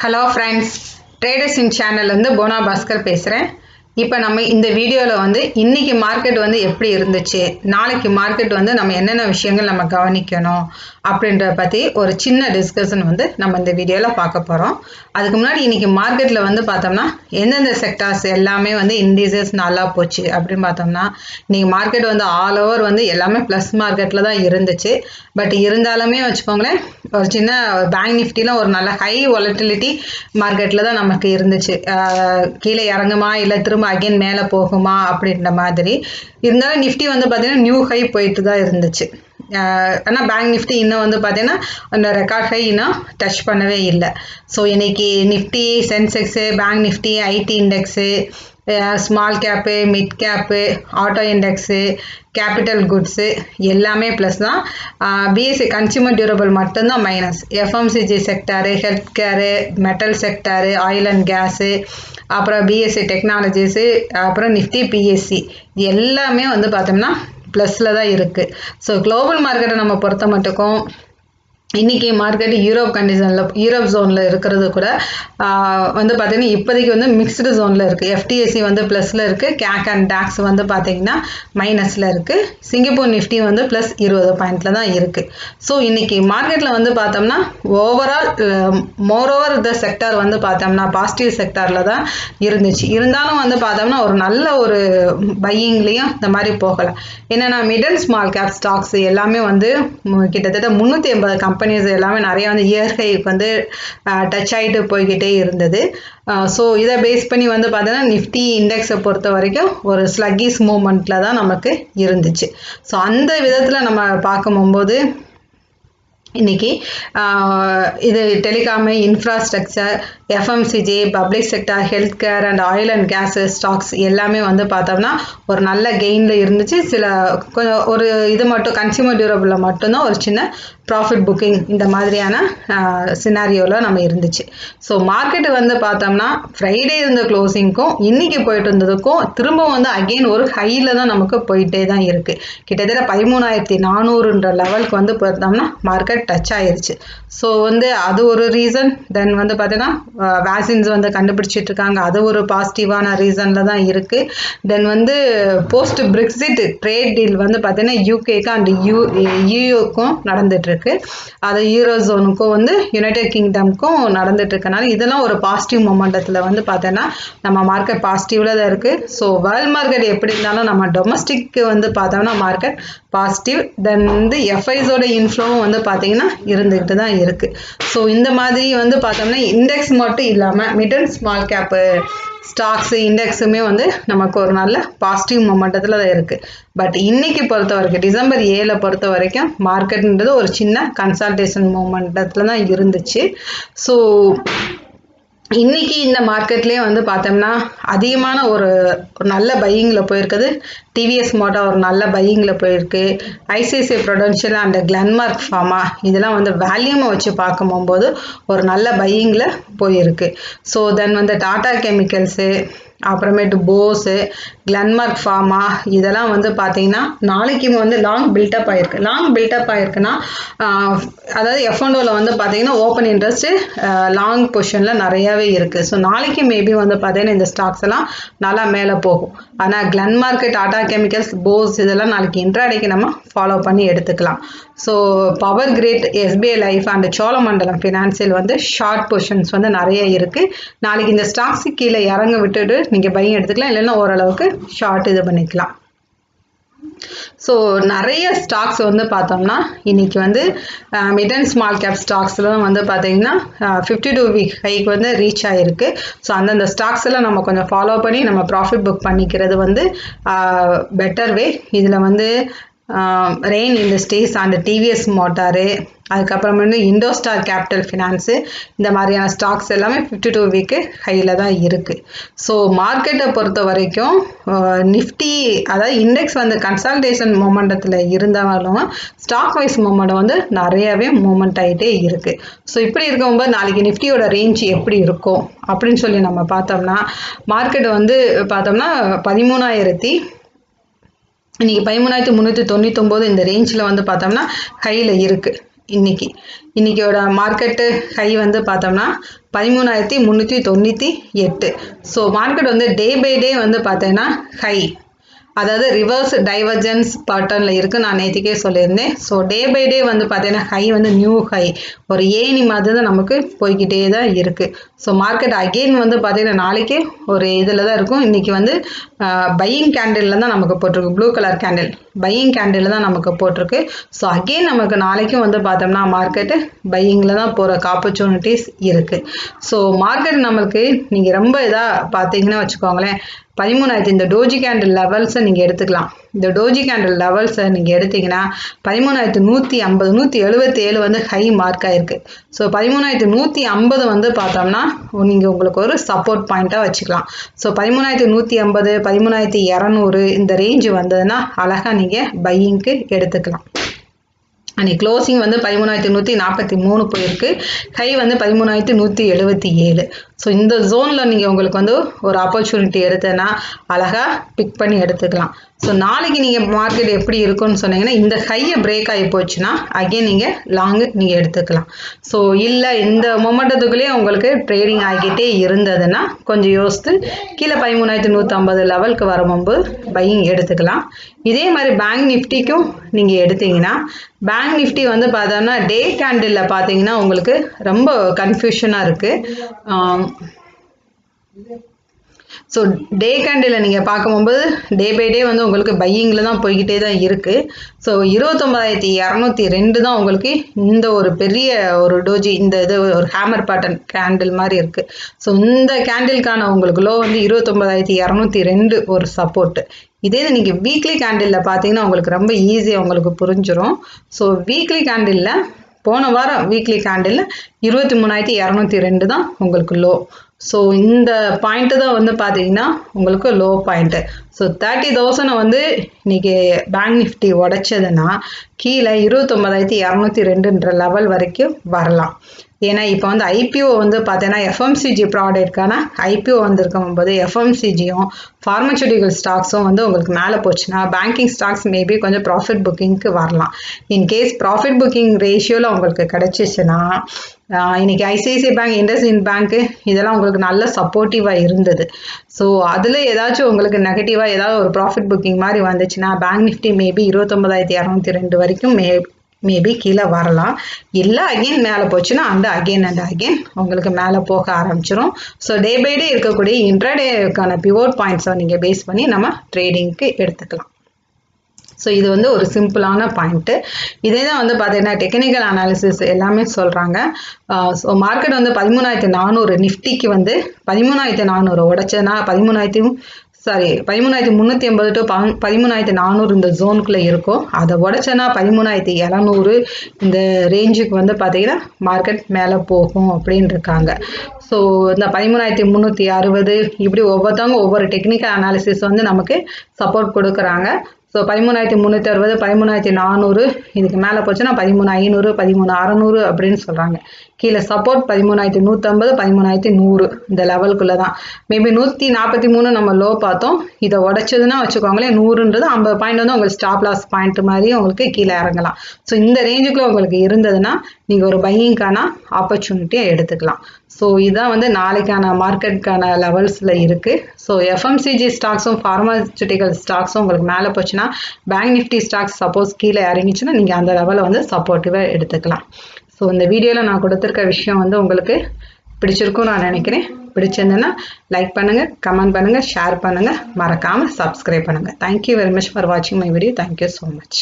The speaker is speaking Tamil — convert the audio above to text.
ஹலோ ஃப்ரெண்ட்ஸ், ட்ரேடர்ஸ் இன் சேனல்லேருந்து போனா பாஸ்கர் பேசுகிறேன். இப்போ நம்ம இந்த வீடியோவில் இன்றைக்கி மார்க்கெட் எப்படி இருந்துச்சு, நாளைக்கு மார்க்கெட் நம்ம என்னென்ன விஷயங்கள் நம்ம கவனிக்கணும் அப்படின்றத பற்றி ஒரு சின்ன டிஸ்கஷன் நம்ம இந்த வீடியோவில் பார்க்க போகிறோம். அதுக்கு முன்னாடி இன்றைக்கி மார்க்கெட்டில் பார்த்தோம்னா எந்தெந்த செக்டார்ஸ் எல்லாமே இண்டீசஸ் நல்லா போச்சு அப்படின்னு பார்த்தோம்னா, இன்றைக்கி மார்க்கெட் ஆல் ஓவர் எல்லாமே ப்ளஸ் மார்க்கெட்டில் தான் இருந்துச்சு. பட் இருந்தாலுமே வச்சுக்கோங்களேன், ஒரு சின்ன பேங்க் நிஃப்டிலாம் ஒரு நல்ல ஹை வாலட்டிலிட்டி மார்க்கெட்டில் தான் நமக்கு இருந்துச்சு. கீழே இறங்குமா இல்லை திரும்ப அகைன் மேலே போகுமா அப்படின்ற மாதிரி இருந்தாலும் நிஃப்டி பார்த்தீங்கன்னா நியூ ஹை போயிட்டு தான் இருந்துச்சு. ஆனால் பேங்க் நிஃப்டி இன்னும் பார்த்தீங்கன்னா அந்த ரெக்கார்ட் ஹை இன்னும் டச் பண்ணவே இல்லை. ஸோ இன்னைக்கு Nifty, Sensex, bank Nifty, IT index, small cap, mid cap, auto index, capital goods எல்லாமே ப்ளஸ் தான். பிஎஸ்சி கன்சியூமர் டியூரபிள் மட்டும்தான் minus. FMCG sector, health care, metal sector, oil and gas, அப்புறம் பிஎஸ்சி டெக்னாலஜிஸு, அப்புறம் நிஃப்டி பிஎஸ்சி எல்லாமே பார்த்தோம்னா ப்ளஸில் தான் இருக்குது. ஸோ குளோபல் மார்க்கெட்டை நம்ம பொறுத்த மட்டுக்கும் இன்றைக்கி மார்க்கெட் யூரோப் ஜோனில் இருக்கிறது கூட பார்த்தீங்கன்னா இப்போதைக்கு மிக்ஸ்டு ஜோனில் இருக்குது. எஃப்டிஎஸ்சி ப்ளஸில் இருக்குது, கேக் அண்ட் டாக்ஸ் பார்த்தீங்கன்னா மைனஸில் இருக்குது. சிங்கப்பூர் நிஃப்டி ப்ளஸ் 20 பாயிண்டில் தான் இருக்குது. ஸோ இன்றைக்கி மார்க்கெட்டில் பார்த்தோம்னா ஓவரால் மோரோவர் த செக்டார் பார்த்தோம்னா பாசிட்டிவ் செக்டாரில் தான் இருந்துச்சு. இருந்தாலும் பார்த்தோம்னா ஒரு நல்ல ஒரு பையிங்லேயும் இந்த மாதிரி போகலை. என்னென்னா mid and small cap stocks எல்லாமே கிட்டத்தட்ட 380 கம்பெனிஸ் எல்லாமே நிறைய இயர் ஹைக்கு டச் ஆகிட்டு போய்கிட்டே இருந்தது. ஸோ இதை பேஸ் பண்ணி பார்த்தீங்கன்னா நிஃப்டி இண்டெக்ஸை பொறுத்த வரைக்கும் ஒரு ஸ்லக்கிஸ் மூமெண்ட்டில் தான் நமக்கு இருந்துச்சு. ஸோ அந்த விதத்தில் நம்ம பார்க்கும்போது இன்னைக்கு இது telecom, infrastructure, FMCG, public sector, health care and oil and gas stocks எல்லாமே பார்த்தோம்னா ஒரு நல்ல கெயினில் இருந்துச்சு. சில கொஞ்சம் ஒரு இது மட்டும் கன்சியூமர் டியூரபிளில் மட்டும்தான் ஒரு சின்ன ப்ராஃபிட் புக்கிங் இந்த மாதிரியான சினாரியோவில் நம்ம இருந்துச்சு. ஸோ மார்க்கெட்டு பார்த்தோம்னா ஃப்ரைடே இருந்த க்ளோசிங்க்கும் இன்றைக்கி போயிட்டு இருந்ததுக்கும் திரும்ப அகெயின் ஒரு ஹையில் தான் நமக்கு போயிட்டே தான் இருக்குது. கிட்டத்தட்ட 13,400ன்ற லெவலுக்கு பார்த்தோம்னா மார்க்கெட் டச் ஆயிருச்சு. ஸோ அது ஒரு ரீசன். தென் பார்த்தீங்கன்னா வேக்சின்ஸ் கண்டுபிடிச்சிட்டு இருக்காங்க, அது ஒரு பாசிட்டிவான ரீசனில் தான் இருக்குது. தென் போஸ்ட் பிரெக்சிட் ட்ரேட் டீல் பார்த்தீங்கன்னா யூகேக்கும் அண்ட் யூஏக்கும் நடந்துட்டுருக்கு. அது யூரோ ஜோனுக்கும் யுனைடெட் கிங்டம்க்கும் நடந்துட்டு இருக்கனால இதெல்லாம் ஒரு பாசிட்டிவ் மொமெண்டத்தில் பார்த்தோன்னா நம்ம மார்க்கெட் பாசிட்டிவில் தான் இருக்குது. ஸோ வேர்ல்ட் மார்க்கெட் எப்படி இருந்தாலும் நம்ம டொமஸ்டிக்கு பார்த்தோம்னா மார்க்கெட் பாசிட்டிவ். தென் எஃப்ஐஸோட இன்ஃப்ளோவும் பார்த்தீங்கன்னா இருந்துக்கிட்டு தான் இருக்குது. ஸோ இந்த மாதிரி பார்த்தோம்னா இண்டெக்ஸ் மட்டும் இல்லாமல் mid and small cap stocks இண்டெக்ஸுமே நமக்கு ஒரு நல்ல பாசிட்டிவ் மொமெண்டத்தில் தான் இருக்குது. பட் இன்னைக்கு பொறுத்த வரைக்கும் டிசம்பர் 7 பொறுத்த வரைக்கும் மார்க்கெட்ன்றது ஒரு சின்ன கன்சால்டேஷன் மொமெண்டத்தில் தான் இருந்துச்சு. ஸோ இன்னைக்கு இந்த மார்க்கெட்லேயே பார்த்தோம்னா அதிகமான ஒரு நல்ல பையிங்கில் போயிருக்குது. டிவிஎஸ் மோட்டார் ஒரு நல்ல பையிங்கில் போயிருக்கு. ICICI Prudential and Glenmark pharma இதெல்லாம் வேல்யூமை வச்சு பார்க்கும்போது ஒரு நல்ல பையிங்கில் போயிருக்கு. ஸோ தென் டாடா கெமிக்கல்ஸு, அப்புறமேட்டு போஸு, கிளென்மார்க் ஃபார்மா இதெல்லாம் பார்த்தீங்கன்னா நாளைக்கு லாங் பில்டப் ஆகிருக்கு. லாங் பில்டப் ஆகிருக்குன்னா அதாவது எஃப்என்டோவில் பார்த்தீங்கன்னா ஓப்பன் இன்ட்ரெஸ்ட்டு லாங் பொசிஷனில் நிறையாவே இருக்குது. ஸோ நாளைக்கு மேபி பார்த்தீங்கன்னா இந்த ஸ்டாக்ஸ் எல்லாம் நல்லா மேலே போகும். ஆனால் கிளென்மார்க், டாடா கெமிக்கல்ஸ், போஸ் இதெல்லாம் நாளைக்கு இன்ட்ராடேக்கு நம்ம ஃபாலோ பண்ணி எடுத்துக்கலாம். So power grid, SBI life and Cholamandalam financial short positions நிறைய இருக்குது. நாளைக்கு இந்த ஸ்டாக்ஸ் கீழே இறங்க விட்டுட்டு நீங்கள் பையிங் எடுத்துக்கலாம், இல்லைன்னா ஓரளவுக்கு ஷார்ட் இது பண்ணிக்கலாம். ஸோ நிறைய ஸ்டாக்ஸ் பார்த்தோம்னா இன்னைக்கு மிட் அண்ட் ஸ்மால் கேப் ஸ்டாக்ஸ்லாம் பார்த்தீங்கன்னா 52 வீக் ஹைக்கு ரீச் ஆகிருக்கு. ஸோ அந்தந்த ஸ்டாக்ஸ் எல்லாம் நம்ம கொஞ்சம் ஃபாலோ பண்ணி நம்ம ப்ராஃபிட் புக் பண்ணிக்கிறது பெட்டர் வே. இதில் rain industries and TVS motor, அதுக்கப்புறம் இண்டோஸ்டார் கேபிட்டல் ஃபினான்ஸு இந்த மாதிரியான ஸ்டாக்ஸ் எல்லாமே 52 வீக்கு ஹையில் தான் இருக்குது. ஸோ மார்க்கெட்டை பொறுத்த வரைக்கும் நிஃப்டி அதாவது இண்டெக்ஸ் கன்சால்டேஷன் மொமெண்டத்தில் இருந்தாலும் ஸ்டாக் வைஸ் மொமெண்டம் நிறையாவே மூமெண்ட் ஆகிட்டே இருக்குது. ஸோ இப்படி இருக்கும்போது நாளைக்கு நிஃப்டியோட ரேஞ்ச் எப்படி இருக்கும் அப்படின்னு சொல்லி நம்ம பார்த்தோம்னா மார்க்கெட் பார்த்தோம்னா 13,000 இன்னைக்கு 13,399 இந்த ரேஞ்சில் பார்த்தோம்னா ஹையில் இருக்குது. இன்னைக்கோட மார்க்கெட்டு ஹை வந்து பார்த்தோம்னா 13,398. ஸோ மார்க்கெட் வந்து டே பை டே வந்து பார்த்தீங்கன்னா ஹை, அதாவது ரிவர்ஸ் டைவர்ஜென்ஸ் பேட்டர்னில் இருக்குது. நான் நேற்றுக்கே சொல்லியிருந்தேன். ஸோ டே பை டே வந்து பார்த்தீங்கன்னா ஹை வந்து நியூ ஹை, ஒரு ஏணி மாதிரி தான் நமக்கு போய்கிட்டே தான் இருக்குது. ஸோ மார்க்கெட் அகெயின் வந்து பார்த்தீங்கன்னா நாளைக்கு ஒரு இதில் தான் இருக்கும். இன்றைக்கி வந்து பையிங் கேண்டிலில் தான் நமக்கு போட்டிருக்கு, blue colour candle buying candle தான் நமக்கு போட்டிருக்கு. ஸோ அகெயின் நமக்கு நாளைக்கும் வந்து பார்த்தோம்னா மார்க்கெட்டு பையிங்கில் தான் போகிறக்கு ஆப்பர்ச்சுனிட்டிஸ் இருக்குது. ஸோ மார்க்கெட் நம்மளுக்கு நீங்கள் ரொம்ப இதாக பார்த்தீங்கன்னா வச்சுக்கோங்களேன், 13,000 இந்த டோஜி கேண்டில் லெவல்ஸை நீங்கள் எடுத்துக்கலாம். இந்த டோஜி கேண்டில் லெவல்ஸை நீங்கள் எடுத்தீங்கன்னா 13,150 177 வந்து ஹை மார்க் ஆயிருக்கு. ஸோ 13,150 வந்து பார்த்தோம்னா நீங்கள் உங்களுக்கு ஒரு சப்போர்ட் பாயிண்ட்டாக வச்சுக்கலாம். ஸோ 13,150 13,200 இந்த ரேஞ்சு வந்ததுன்னா அழகாக நீங்கள் பையிங்க்கு எடுத்துக்கலாம். அன்றைக்கி க்ளோசிங் வந்து 13,143 போயிருக்கு, ஹை வந்து 13,177. ஸோ இந்த ஜோனில் நீங்கள் உங்களுக்கு வந்து ஒரு ஆப்பர்ச்சுனிட்டி எடுத்தேன்னா அழகாக பிக் பண்ணி எடுத்துக்கலாம். ஸோ நாளைக்கு நீங்கள் மார்க்கெட் எப்படி இருக்குன்னு சொன்னீங்கன்னா, இந்த ஹையை பிரேக் ஆகி போச்சுன்னா அகெயின் நீங்கள் லாங்கு நீங்கள் எடுத்துக்கலாம். ஸோ இல்லை இந்த மொமெண்டத்துக்குள்ளேயே உங்களுக்கு ட்ரேடிங் ஆகிக்கிட்டே இருந்ததுன்னா கொஞ்சம் யோசித்து கீழே 13,150 லெவலுக்கு வரும்போது பையிங் எடுத்துக்கலாம். இதே மாதிரி பேங்க் நிஃப்டிக்கும் நீங்கள் எடுத்தீங்கன்னா, பேங்க் நிஃப்டி வந்து பார்த்தோம்னா டே கேண்டிலில் பார்த்தீங்கன்னா உங்களுக்கு ரொம்ப கன்ஃபியூஷனாக இருக்குது. ஸோ டே கேண்டில் நீங்கள் பார்க்கும்போது டே பை டே வந்து உங்களுக்கு பையிங்கில் தான் போய்கிட்டே தான் இருக்குது. ஸோ 29,202 தான் உங்களுக்கு இந்த ஒரு பெரிய ஒரு டோஜி, இந்த இது ஒரு ஹேமர் பேட்டர்ன் கேண்டில் மாதிரி இருக்குது. ஸோ இந்த கேண்டிலுக்கான உங்களுக்கு லோ வந்து 29,202 ஒரு சப்போர்ட்டு. இதே நீங்கள் வீக்லி கேண்டிலில் பார்த்தீங்கன்னா உங்களுக்கு ரொம்ப ஈஸியாக உங்களுக்கு புரிஞ்சிடும். ஸோ வீக்லி கேண்டிலில் போன வாரம் வீக்லி கேண்டில் 23,202 தான் உங்களுக்கு லோ. ஸோ இந்த பாயிண்ட்டு தான் வந்து பார்த்தீங்கன்னா உங்களுக்கு லோ பாயிண்ட்டு. ஸோ 30,000 வந்து இன்றைக்கி பேங்க் நிஃப்டி உடைச்சதுன்னா கீழே 29,202 லெவல் வரைக்கும் வரலாம். ஏன்னா இப்போ வந்து ஐபிஓ வந்து பார்த்தீங்கன்னா எஃப்எம்சிஜி ப்ராடக்ட்கான ஐபிஓ வந்திருக்கும் போது எஃப்எம்சிஜியும் ஃபார்மசூட்டிக்கல் ஸ்டாக்ஸும் வந்து உங்களுக்கு மேலே போச்சுன்னா பேங்கிங் ஸ்டாக்ஸ் மேபி கொஞ்சம் ப்ராஃபிட் புக்கிங்க்கு வரலாம். இன்கேஸ் ப்ராஃபிட் புக்கிங் ரேஷியோவில் உங்களுக்கு கிடச்சிச்சுன்னா இன்னைக்கு ஐசிஐசிஐ பேங்க், இண்டஸ்இண்ட் பேங்க்கு இதெல்லாம் உங்களுக்கு நல்ல சப்போர்ட்டிவாக இருந்தது. ஸோ அதில் ஏதாச்சும் உங்களுக்கு நெகட்டிவாக ஏதாவது ஒரு ப்ராஃபிட் புக்கிங் மாதிரி வந்துச்சுன்னா பேங்க் நிஃப்டி மேபி 29,202 வரைக்கும் மேபி கீழே வரலாம். இல்லை அகெயின் மேலே போச்சுன்னா அகெயின் உங்களுக்கு மேலே போக ஆரம்பிச்சிடும். ஸோ டே பை டே இருக்கக்கூடிய இன்ட்ராடேக்கான பிவோட் பாயிண்ட்ஸை நீங்கள் பேஸ் பண்ணி நம்ம ட்ரேடிங்க்கு எடுத்துக்கலாம். ஸோ இது வந்து ஒரு சிம்பிளான பாயிண்ட்டு. இதே தான் வந்து பார்த்தீங்கன்னா டெக்னிக்கல் அனாலிசிஸ் எல்லாமே சொல்கிறாங்க. ஸோ மார்க்கெட் வந்து 13,400 நிஃப்டிக்கு வந்து 13,400 உடைச்சதுன்னா 13,350 டு 13,400 இந்த ஜோனுக்குள்ளே இருக்கும். அதை உடைச்சனா 13,200 இந்த ரேஞ்சுக்கு வந்து பார்த்தீங்கன்னா மார்க்கெட் மேலே போகும் அப்படின்னு இருக்காங்க. ஸோ இந்த 13,360 இப்படி ஒவ்வொருத்தவங்க ஒவ்வொரு டெக்னிக்கல் அனாலிசிஸ் வந்து நமக்கு சப்போர்ட் கொடுக்குறாங்க. ஸோ 13,360 13,400 இதுக்கு மேலே போச்சுன்னா 13,500 13,600 அப்படின்னு சொல்கிறாங்க. கீழே சப்போர்ட் 13,150 13,100 இந்த லெவலுக்குள்ளே தான். மேபி 143 நம்ம லோ பார்த்தோம். இதை உடைச்சதுன்னா வச்சுக்கோங்களேன் 100ன்றது 50 பாயிண்ட் வந்து உங்களுக்கு ஸ்டாப் லாஸ் பாயிண்ட் மாதிரி உங்களுக்கு கீழே இறங்கலாம். ஸோ இந்த ரேஞ்சுக்குள்ளே உங்களுக்கு இருந்ததுன்னா நீங்கள் ஒரு பையிங்கான ஆப்பர்ச்சுனிட்டியை எடுத்துக்கலாம். ஸோ இதுதான் வந்து நாளைக்கான மார்க்கெட்டுக்கான லெவல்ஸில் இருக்குது. ஸோ எஃப்எம்சிஜி ஸ்டாக்ஸும் ஃபார்மசூட்டிக்கல் ஸ்டாக்ஸும் உங்களுக்கு மேலே போச்சுன்னா பேங்க் நிஃப்டி ஸ்டாக்ஸ் சப்போஸ் கீழே இறங்கிச்சுன்னா நீங்கள் அந்த லெவலை வந்து சப்போர்ட்டிவாக எடுத்துக்கலாம். ஸோ இந்த வீடியோவில் நான் கொடுத்துருக்க விஷயம் வந்து உங்களுக்கு பிடிச்சிருக்கும் நான் நினைக்கிறேன். பிடிச்சிருந்தேன்னா லைக் பண்ணுங்கள், கமெண்ட் பண்ணுங்கள், ஷேர் பண்ணுங்கள், மறக்காமல் சப்ஸ்கிரைப் பண்ணுங்கள். தேங்க்யூ வெரி மச் ஃபார் வாட்சிங் my video. Thank you so much.